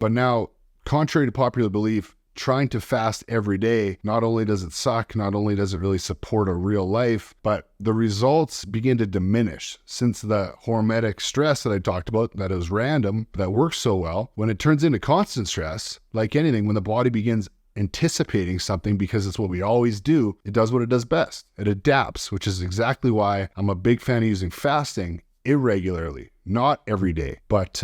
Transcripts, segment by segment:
But now, contrary to popular belief, trying to fast every day, not only does it suck, not only does it really support a real life, but the results begin to diminish since the hormetic stress that I talked about, that is random, that works so well, when it turns into constant stress, like anything, when the body begins anticipating something because it's what we always do, it does what it does best. It adapts, which is exactly why I'm a big fan of using fasting irregularly, not every day, but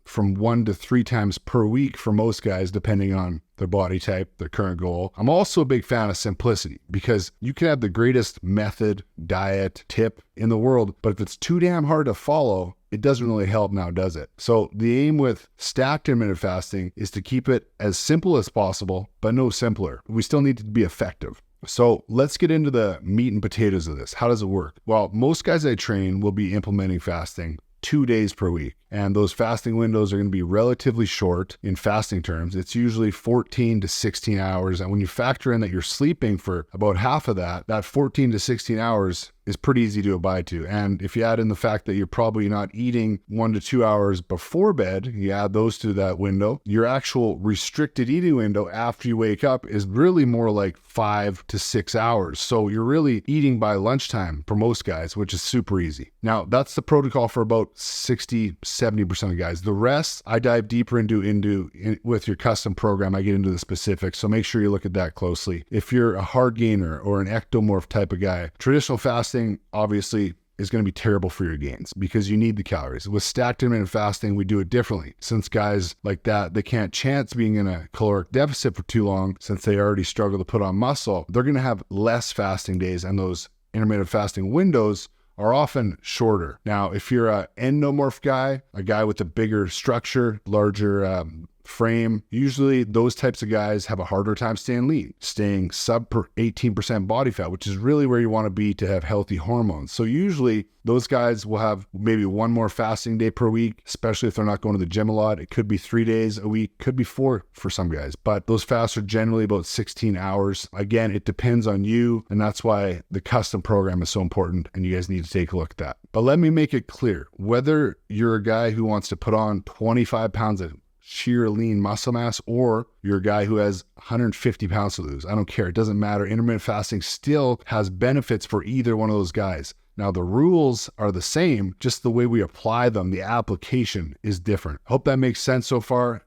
from 1 to 3 times per week for most guys, depending on their body type, their current goal. I'm also a big fan of simplicity because you can have the greatest method, diet, tip in the world, but if it's too damn hard to follow, it doesn't really help now, does it? So the aim with stacked intermittent fasting is to keep it as simple as possible, but no simpler. We still need to be effective. So let's get into the meat and potatoes of this. How does it work? Well, most guys I train will be implementing fasting 2 days per week. And those fasting windows are going to be relatively short in fasting terms. It's usually 14 to 16 hours. And when you factor in that you're sleeping for about half of that, that 14 to 16 hours is pretty easy to abide to. And if you add in the fact that you're probably not eating 1 to 2 hours before bed, you add those to that window, your actual restricted eating window after you wake up is really more like 5 to 6 hours. So you're really eating by lunchtime for most guys, which is super easy. Now, that's the protocol for about 70% of guys. The rest, I dive deeper into with your custom program. I get into the specifics, so make sure you look at that closely. If you're a hard gainer or an ectomorph type of guy, traditional fasting obviously is going to be terrible for your gains because you need the calories. With stacked intermittent fasting, we do it differently. Since guys like that, they can't chance being in a caloric deficit for too long since they already struggle to put on muscle, they're going to have less fasting days, and those intermittent fasting windows are often shorter. Now, if you're an endomorph guy, a guy with a bigger structure, larger frame, usually those types of guys have a harder time staying lean, staying sub 18% body fat, which is really where you want to be to have healthy hormones. So usually those guys will have maybe 1 more fasting day per week, especially if they're not going to the gym a lot. It could be 3 days a week, could be 4 for some guys, but those fasts are generally about 16 hours. Again, it depends on you, and that's why the custom program is so important, and you guys need to take a look at that. But let me make it clear, whether you're a guy who wants to put on 25 pounds of sheer lean muscle mass, or you're a guy who has 150 pounds to lose, I don't care. It doesn't matter. Intermittent fasting still has benefits for either one of those guys. Now, the rules are the same, just the way we apply them, the application is different. Hope that makes sense so far.